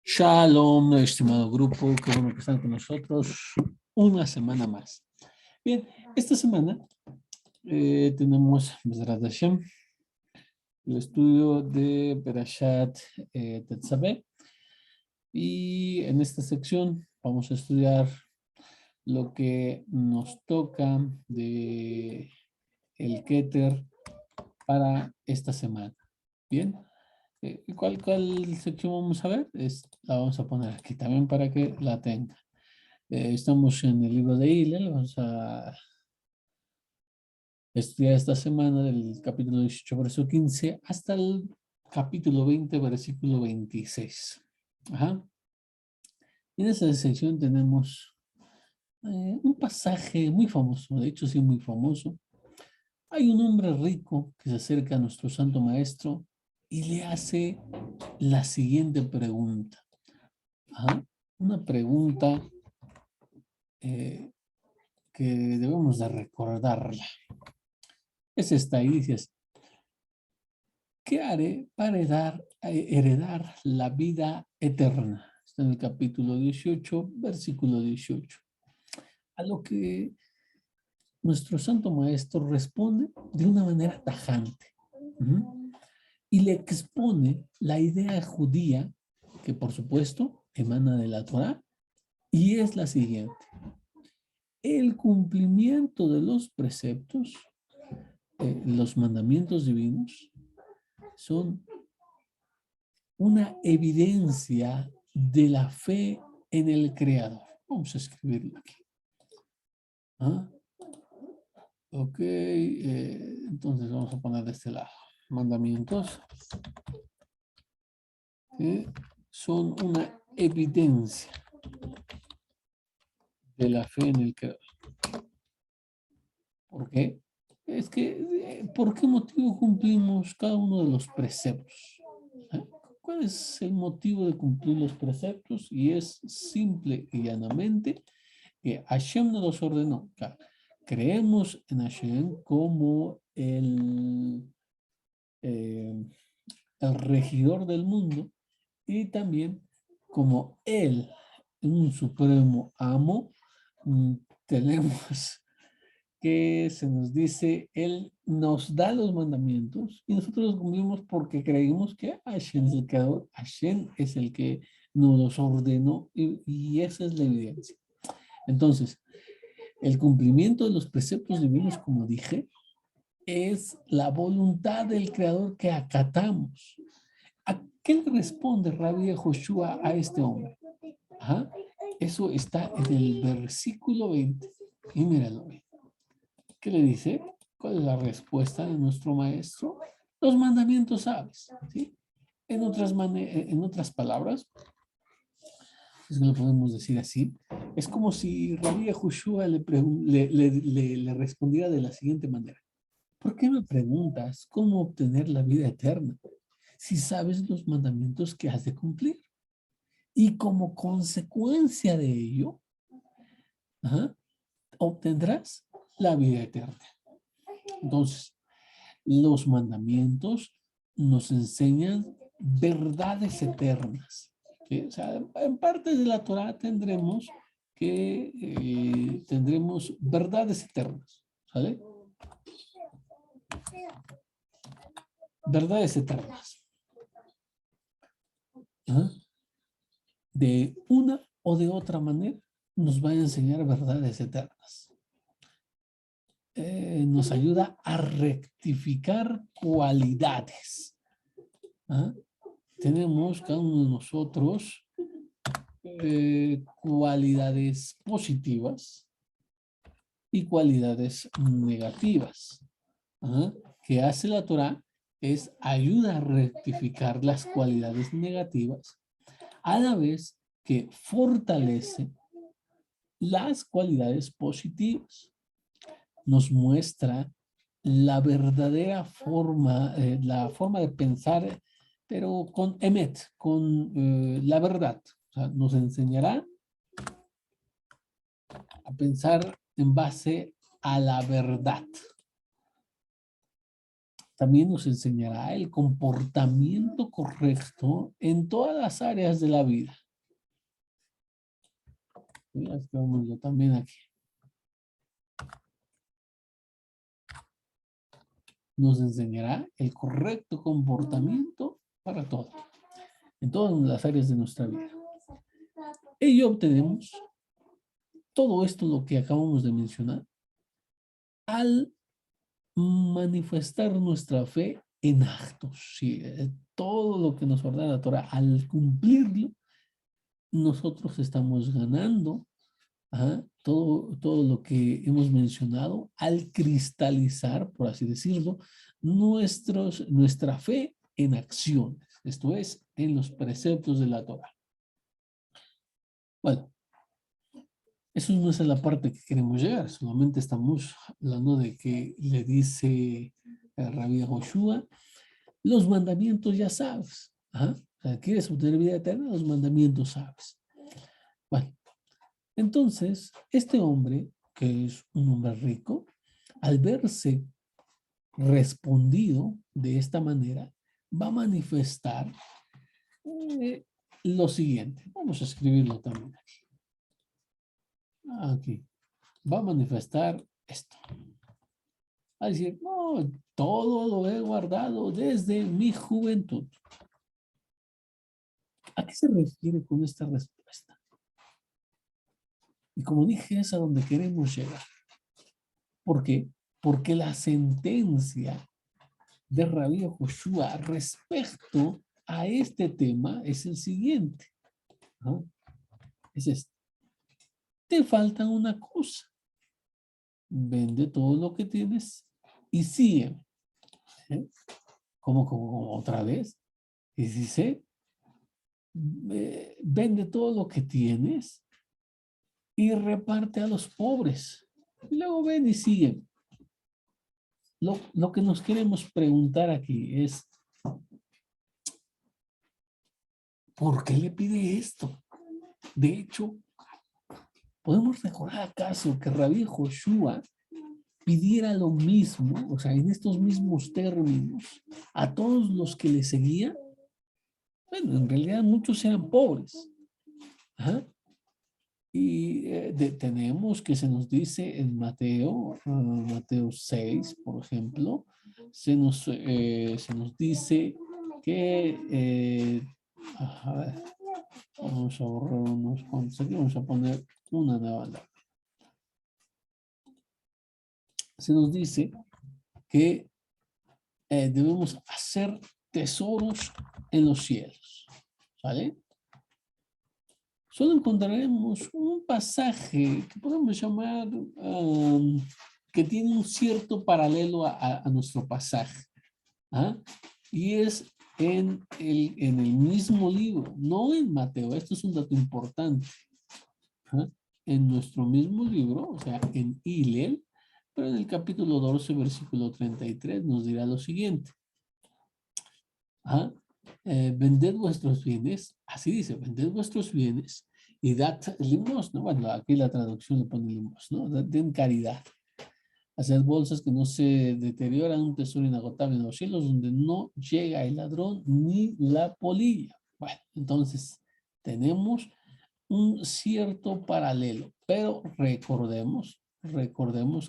Shalom, estimado grupo, qué bueno que están con nosotros una semana más. Bien, esta semana tenemos, Bezrat Hashem, el estudio de Berashat Tetzaveh, y en esta sección vamos a estudiar lo que nos toca de el Keter para esta semana. Bien. ¿Cuál sección vamos a ver? La vamos a poner aquí también para que la tengan. Estamos en el libro de Hillel, vamos a estudiar esta semana del capítulo 18, versículo 15, hasta el capítulo 20, versículo 26. Ajá. En esa sección tenemos un pasaje muy famoso, de hecho sí muy famoso. Hay un hombre rico que se acerca a nuestro santo maestro y le hace la siguiente pregunta. Ajá. Una pregunta que debemos de recordarla. Es esta y dices, ¿qué haré para heredar la vida eterna? Está en el capítulo 18, versículo 18. A lo que nuestro santo maestro responde de una manera tajante. Y le expone la idea judía, que por supuesto emana de la Torá, y es la siguiente. El cumplimiento de los preceptos, los mandamientos divinos, son una evidencia de la fe en el Creador. Vamos a escribirlo aquí. ¿Ah? Ok, entonces vamos a poner de este lado. Mandamientos son una evidencia de la fe en el Creador. ¿Por qué? Es que, ¿por qué motivo cumplimos cada uno de los preceptos? ¿Cuál es el motivo de cumplir los preceptos? Y es simple y llanamente que Hashem nos los ordenó. Creemos en Hashem como el regidor del mundo y también como Él, un supremo amo, tenemos que se nos dice, Él nos da los mandamientos y nosotros los cumplimos porque creímos que Hashem es el creador, Hashem es el que nos los ordenó y esa es la evidencia. Entonces, el cumplimiento de los preceptos divinos, como dije, es la voluntad del creador que acatamos. ¿A qué le responde Rabbi Joshua a este hombre? Ajá. Eso está en el versículo 20. Y míralo. ¿Qué le dice? ¿Cuál es la respuesta de nuestro maestro? Los mandamientos sabes. ¿Sí? En otras palabras, es que lo podemos decir así, es como si Rabbi Joshua le respondiera de la siguiente manera. ¿Por qué me preguntas cómo obtener la vida eterna si sabes los mandamientos que has de cumplir? Y como consecuencia de ello, obtendrás la vida eterna. Entonces, los mandamientos nos enseñan verdades eternas. ¿Sí? O sea, en partes de la Torah tendremos verdades eternas. ¿Sale? Verdades eternas. ¿Ah? De una o de otra manera nos va a enseñar verdades eternas. Nos ayuda a rectificar cualidades. ¿Ah? Tenemos cada uno de nosotros cualidades positivas y cualidades negativas. ¿Ah? ¿Qué hace la Torah? Es ayuda a rectificar las cualidades negativas a la vez que fortalece las cualidades positivas. Nos muestra la verdadera forma, la forma de pensar, pero con emet, con la verdad. O sea, nos enseñará a pensar en base a la verdad. También nos enseñará el comportamiento correcto en todas las áreas de la vida. Ya estamos yo también aquí. Nos enseñará el correcto comportamiento para todo, en todas las áreas de nuestra vida. Ello obtenemos todo esto, lo que acabamos de mencionar, al manifestar nuestra fe en actos. ¿Sí? Todo lo que nos ordena la Torah, al cumplirlo, nosotros estamos ganando todo lo que hemos mencionado al cristalizar, por así decirlo, nuestra fe en acciones. Esto es, en los preceptos de la Torah. Bueno, eso no es la parte que queremos llegar, solamente estamos hablando de que le dice Rabbi Joshua, los mandamientos ya sabes. O sea, ¿quieres obtener vida eterna? Los mandamientos sabes. Bueno, entonces, este hombre, que es un hombre rico, al verse respondido de esta manera, va a manifestar lo siguiente. Vamos a escribirlo también aquí. Aquí. Va a manifestar esto. Va a decir, no, todo lo he guardado desde mi juventud. ¿A qué se refiere con esta respuesta? Y como dije, es a donde queremos llegar. ¿Por qué? Porque la sentencia de Rabbi Joshua respecto a este tema es el siguiente. ¿No? Es este. Te falta una cosa. Vende todo lo que tienes y sígueme. ¿Eh? Como otra vez. Y dice, vende todo lo que tienes y reparte a los pobres. Y luego ven y sígueme. Lo que nos queremos preguntar aquí es, ¿por qué le pide esto? De hecho, ¿podemos recordar acaso que Rabbi Joshua pidiera lo mismo, o sea, en estos mismos términos, a todos los que le seguían? Bueno, en realidad muchos eran pobres. ¿Ah? Y tenemos que se nos dice en Mateo, Mateo 6, por ejemplo, se nos dice que, a ver, vamos a borrar unos cuantos aquí, vamos a poner una nueva. Se nos dice que debemos hacer tesoros en los cielos, ¿vale? Solo encontraremos un pasaje que podemos llamar, que tiene un cierto paralelo a nuestro pasaje, y es en el mismo libro, no en Mateo. Esto es un dato importante. En nuestro mismo libro, o sea, en Hillel, pero en el capítulo 12, versículo 33, nos dirá lo siguiente. Vended vuestros bienes, así dice, vended vuestros bienes y dad limosna. Bueno, aquí la traducción le pone limosna, ¿no? Den caridad. Haced bolsas que no se deterioran, un tesoro inagotable en los cielos, donde no llega el ladrón ni la polilla. Bueno, entonces tenemos un cierto paralelo, pero recordemos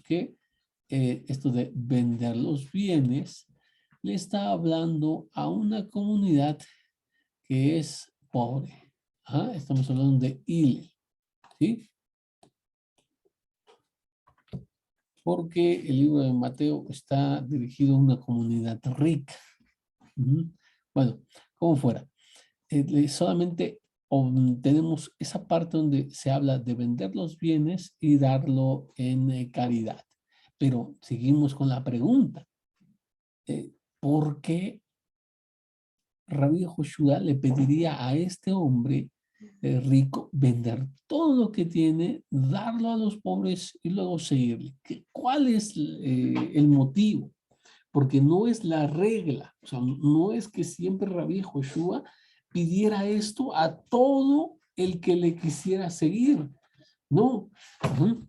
que esto de vender los bienes le está hablando a una comunidad que es pobre. Estamos hablando de Hillel, ¿sí? Porque el libro de Mateo está dirigido a una comunidad rica. Bueno, como fuera, solamente tenemos esa parte donde se habla de vender los bienes y darlo en caridad. Pero seguimos con la pregunta. ¿Por qué Rabbi Joshua le pediría a este hombre rico vender todo lo que tiene, darlo a los pobres y luego seguirle? ¿Cuál es el motivo? Porque no es la regla, o sea, no es que siempre Rabbi Joshua pidiera esto a todo el que le quisiera seguir. No.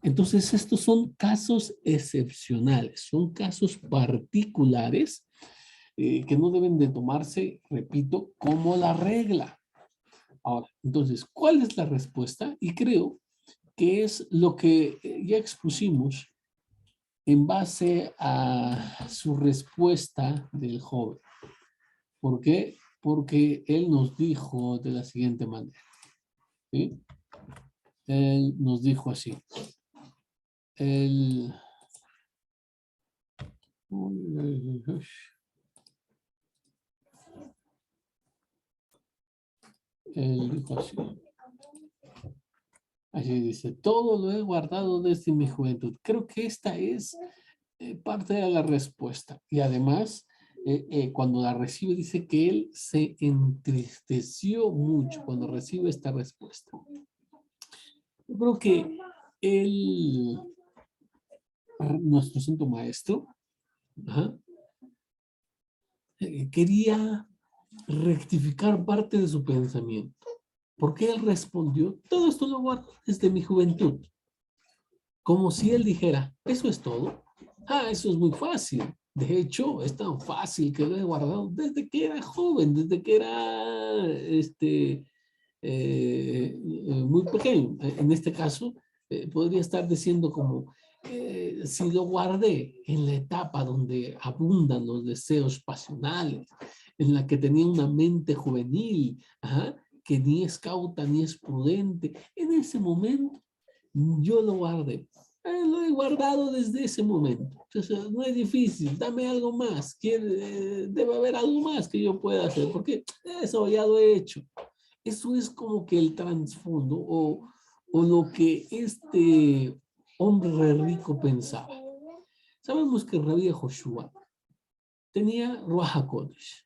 Entonces estos son casos excepcionales, son casos particulares que no deben de tomarse, repito, como la regla. Ahora, entonces, ¿cuál es la respuesta? Y creo que es lo que ya expusimos en base a su respuesta del joven. ¿Por qué? Porque él nos dijo de la siguiente manera. ¿Sí? Él nos dijo así. Él, él dijo así. Así dice, todo lo he guardado desde mi juventud. Creo que esta es parte de la respuesta. Y además, cuando la recibe, dice que él se entristeció mucho cuando recibe esta respuesta. Yo creo que él, nuestro santo maestro, quería rectificar parte de su pensamiento. Porque él respondió, todo esto lo guardo desde mi juventud. Como si él dijera, ¿eso es todo? Ah, eso es muy fácil. De hecho, es tan fácil que lo he guardado desde que era joven, desde que era muy pequeño. En este caso, podría estar diciendo como, si lo guardé en la etapa donde abundan los deseos pasionales, en la que tenía una mente juvenil, ajá, que ni es cauta ni es prudente, en ese momento yo lo guardé. Lo he guardado desde ese momento. Entonces, no es difícil. Dame algo más. Debe haber algo más que yo pueda hacer. Porque eso ya lo he hecho. Eso es como que el trasfondo o lo que este hombre rico pensaba. Sabemos que Rabbi Joshua tenía Ruach HaKodesh.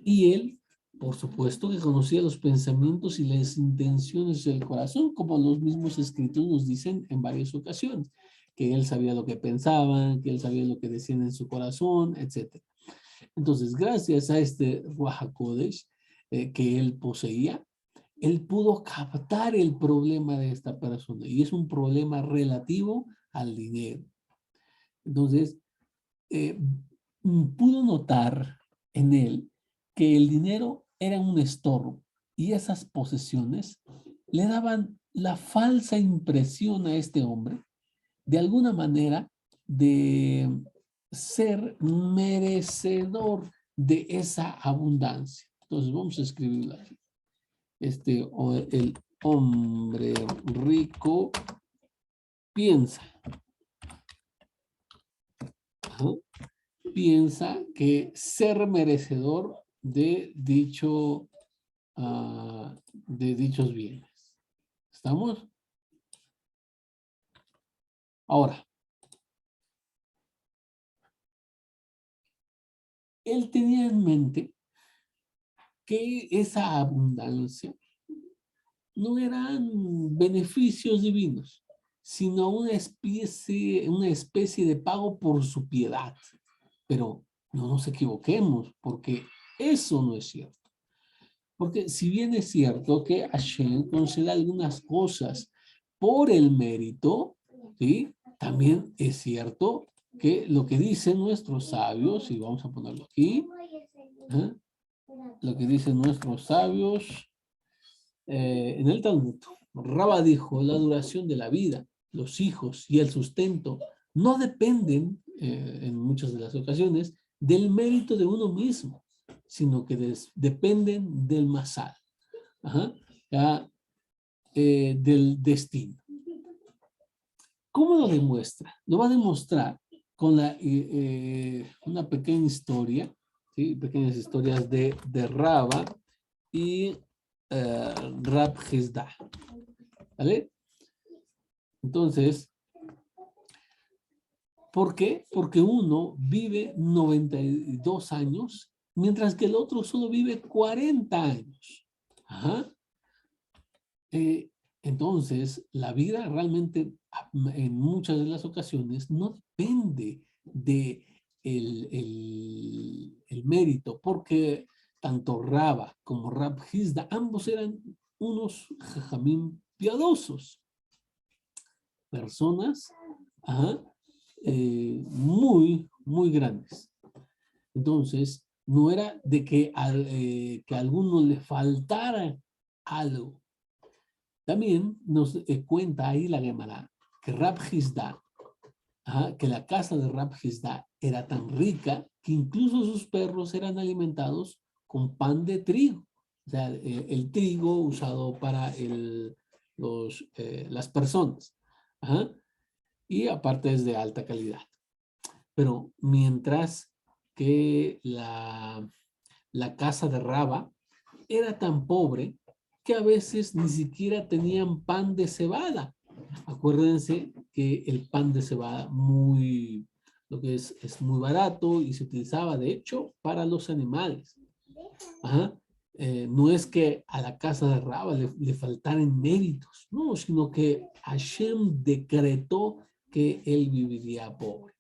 Y él, por supuesto, que conocía los pensamientos y las intenciones del corazón, como los mismos escritos nos dicen en varias ocasiones, que él sabía lo que pensaban, que él sabía lo que decían en su corazón, etc. Entonces, gracias a este Ruach HaKodesh que él poseía, él pudo captar el problema de esta persona, y es un problema relativo al dinero. Entonces, eh, pudo notar en él que el dinero era un estorbo y esas posesiones le daban la falsa impresión a este hombre, de alguna manera, de ser merecedor de esa abundancia. Entonces vamos a escribirlo aquí. El hombre rico piensa, ¿no? Piensa que ser merecedor de de dichos bienes. ¿Estamos? Ahora, él tenía en mente que esa abundancia no eran beneficios divinos, sino una especie de pago por su piedad. Pero no nos equivoquemos, porque eso no es cierto. Porque si bien es cierto que Hashem concede algunas cosas por el mérito, ¿sí? También es cierto que lo que dicen nuestros sabios, y vamos a ponerlo aquí, ¿eh? Lo que dicen nuestros sabios en el Talmud. Rabba dijo, la duración de la vida, los hijos y el sustento no dependen, en muchas de las ocasiones, del mérito de uno mismo, sino que dependen del masal, ajá, ya, del destino. ¿Cómo lo demuestra? Lo va a demostrar con una pequeña historia, ¿sí? Pequeñas historias de Rabba y Rab Hizda, ¿vale? Entonces, ¿por qué? Porque uno vive 92 años, mientras que el otro solo vive 40 años. Ajá. Entonces, la vida realmente en muchas de las ocasiones no depende de el mérito, porque tanto Raba como Rab Hizda, ambos eran unos jajamín piadosos, personas, ajá, muy grandes. Entonces, no era de que, que a alguno le faltara algo. También nos cuenta ahí la Gemara que Rab Hizda, que la casa de Rab Hizda era tan rica que incluso sus perros eran alimentados con pan de trigo. O sea, el trigo usado para las personas. Ajá. Y aparte es de alta calidad. Pero mientras que la casa de Raba era tan pobre que a veces ni siquiera tenían pan de cebada. Acuérdense que el pan de cebada lo que es muy barato y se utilizaba de hecho para los animales. Ajá. No es que a la casa de Raba le faltaran méritos, no, sino que Hashem decretó que él viviría pobre.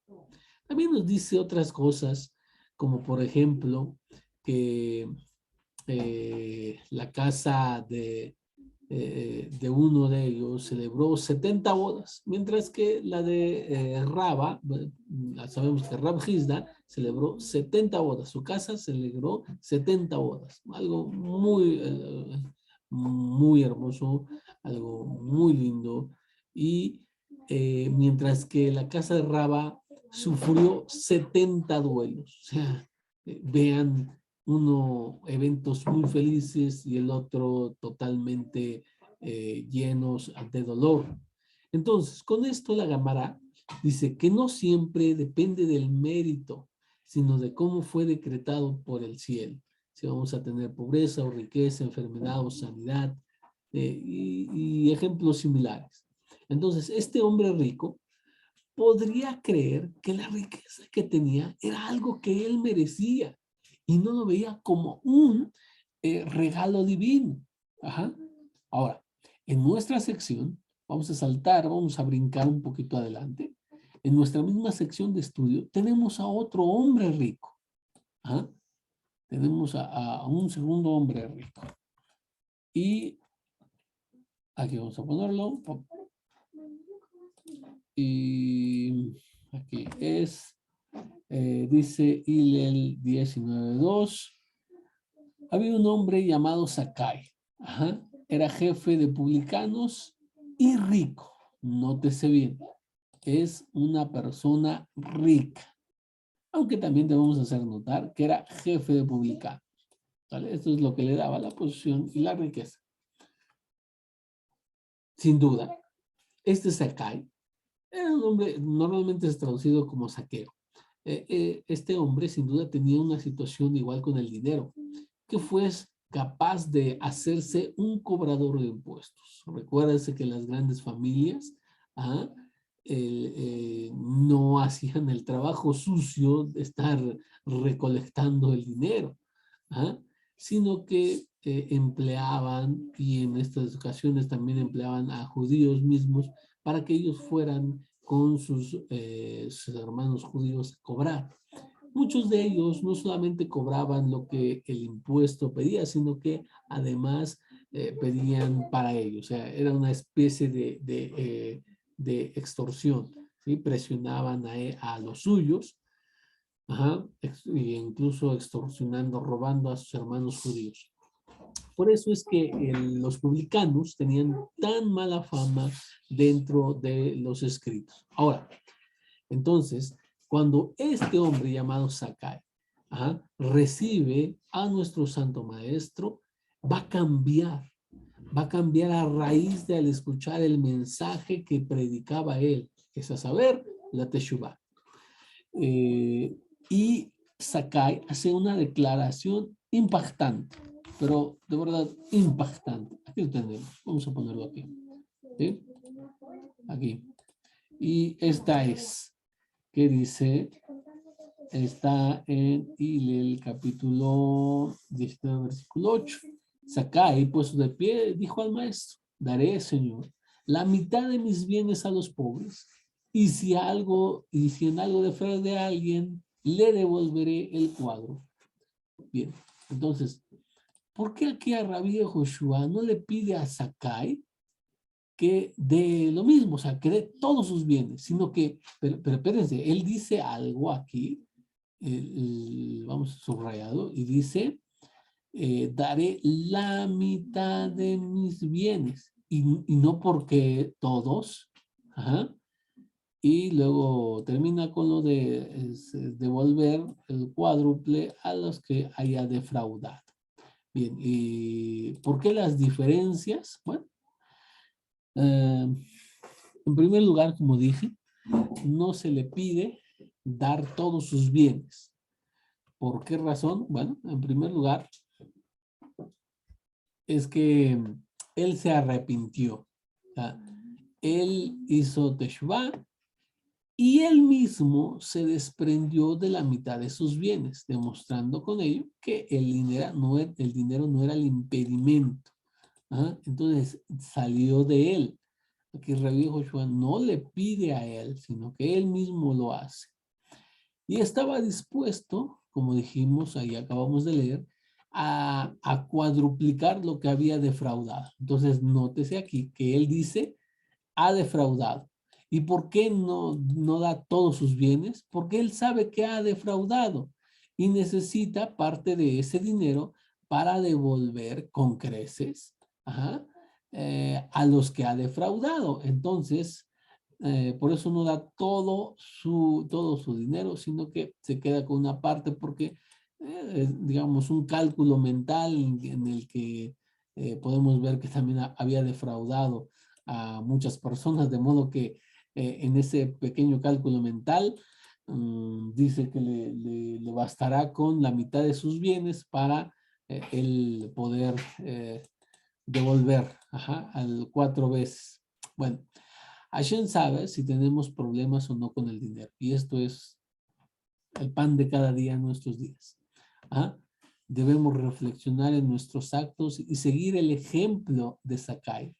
También nos dice otras cosas, como por ejemplo, que la casa de uno de ellos celebró 70 bodas, mientras que la de Raba, sabemos que Rab Hizda celebró 70 bodas, su casa celebró 70 bodas, algo muy hermoso, algo muy lindo, y mientras que la casa de Raba sufrió 70 duelos, o sea, vean uno eventos muy felices y el otro totalmente llenos de dolor. Entonces, con esto la Gemara dice que no siempre depende del mérito, sino de cómo fue decretado por el cielo. Si vamos a tener pobreza o riqueza, enfermedad o sanidad, y ejemplos similares. Entonces, este hombre rico podría creer que la riqueza que tenía era algo que él merecía y no lo veía como un regalo divino. Ajá. Ahora, en nuestra sección, vamos a saltar, vamos a brincar un poquito adelante. En nuestra misma sección de estudio tenemos a otro hombre rico. ¿Ah? Tenemos a un segundo hombre rico. Y aquí vamos a ponerlo. Y aquí dice Hillel 19.2. Había un hombre llamado Sakai. Ajá. Era jefe de publicanos y rico. Nótese bien. Es una persona rica. Aunque también debemos hacer notar que era jefe de publicanos. ¿Vale? Esto es lo que le daba la posición y la riqueza. Sin duda, este Sakai era un hombre, normalmente es traducido como saqueo. Este hombre sin duda tenía una situación igual con el dinero, que fue capaz de hacerse un cobrador de impuestos. Recuérdense que las grandes familias no hacían el trabajo sucio de estar recolectando el dinero, sino que empleaban, y en estas ocasiones también empleaban a judíos mismos para que ellos fueran con sus hermanos judíos a cobrar. Muchos de ellos no solamente cobraban lo que el impuesto pedía, sino que además pedían para ellos. O sea, era una especie de extorsión. ¿Sí? Presionaban a los suyos, e incluso extorsionando, robando a sus hermanos judíos. Por eso es que los publicanos tenían tan mala fama dentro de los escritos. Ahora, entonces, cuando este hombre llamado Sakai recibe a nuestro santo maestro, va a cambiar a raíz de al escuchar el mensaje que predicaba él, que es a saber, la Teshuvah. Y Sakai hace una declaración impactante, pero de verdad impactante. Aquí lo tenemos, vamos a ponerlo aquí. ¿Sí? Aquí. Y esta es, que dice, está en Hillel capítulo 19, versículo 8. Sakai, puesto de pie, dijo al maestro, daré, Señor, la mitad de mis bienes a los pobres, y si en algo defraude de alguien, le devolveré el cuadro. Bien, entonces, ¿por qué aquí a Rabí Joshua no le pide a Sakai que dé lo mismo, o sea, que dé todos sus bienes, sino que, pero espérense, él dice algo aquí vamos subrayado, y dice, daré la mitad de mis bienes, y no porque todos, ajá, y luego termina con lo de devolver el cuádruple a los que haya defraudado. Bien, ¿y por qué las diferencias? Bueno, en primer lugar, como dije, no se le pide dar todos sus bienes. ¿Por qué razón? Bueno, en primer lugar, es que él se arrepintió. ¿Ya? Él hizo teshuvá y él mismo se desprendió de la mitad de sus bienes, demostrando con ello que el dinero no era el impedimento. ¿Ah? Entonces salió de él. Aquí Rabbi Joshua no le pide a él, sino que él mismo lo hace. Y estaba dispuesto, como dijimos, ahí acabamos de leer, a cuadruplicar lo que había defraudado. Entonces, nótese aquí que él dice, ha defraudado. ¿Y por qué no da todos sus bienes? Porque él sabe que ha defraudado y necesita parte de ese dinero para devolver con creces, ajá, a los que ha defraudado. Entonces, por eso no da todo su dinero, sino que se queda con una parte porque, digamos, un cálculo mental en el que podemos ver que también había defraudado a muchas personas, de modo que en ese pequeño cálculo mental dice que le bastará con la mitad de sus bienes para el poder devolver, ajá, al 4 veces. Bueno, Hashem sabe si tenemos problemas o no con el dinero. Y esto es el pan de cada día en nuestros días. ¿Ah? Debemos reflexionar en nuestros actos y seguir el ejemplo de Sakai,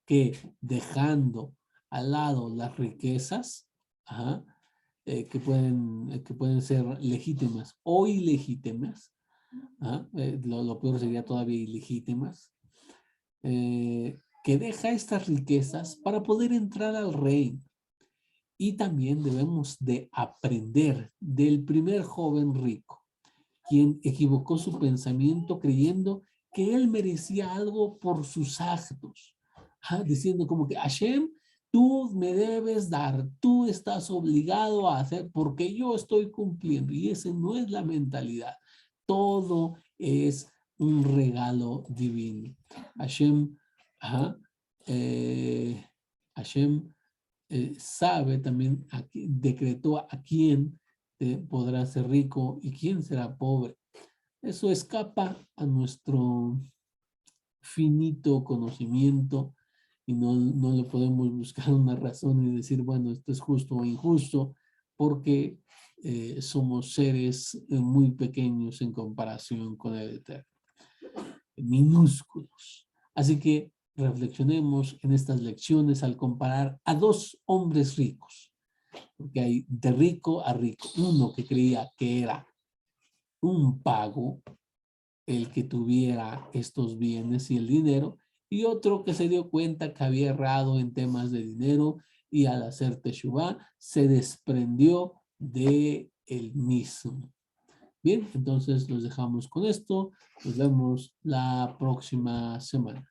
que dejando al lado las riquezas, ¿ah? Que pueden ser legítimas o ilegítimas, ¿ah? Lo peor sería todavía ilegítimas, que deja estas riquezas para poder entrar al reino. Y también debemos de aprender del primer joven rico, quien equivocó su pensamiento creyendo que él merecía algo por sus actos, diciendo como que Hashem, tú me debes dar, tú estás obligado a hacer porque yo estoy cumpliendo. Y esa no es la mentalidad. Todo es un regalo divino. Hashem, eh, Hashem sabe también, decretó a quién podrá ser rico y quién será pobre. Eso escapa a nuestro finito conocimiento y no le podemos buscar una razón y decir, bueno, esto es justo o injusto, porque somos seres muy pequeños en comparación con el Eterno, minúsculos. Así que reflexionemos en estas lecciones al comparar a dos hombres ricos, porque hay de rico a rico. Uno que creía que era un pago el que tuviera estos bienes y el dinero, y otro que se dio cuenta que había errado en temas de dinero y al hacer teshuvá se desprendió de él mismo. Bien, entonces los dejamos con esto. Nos vemos la próxima semana.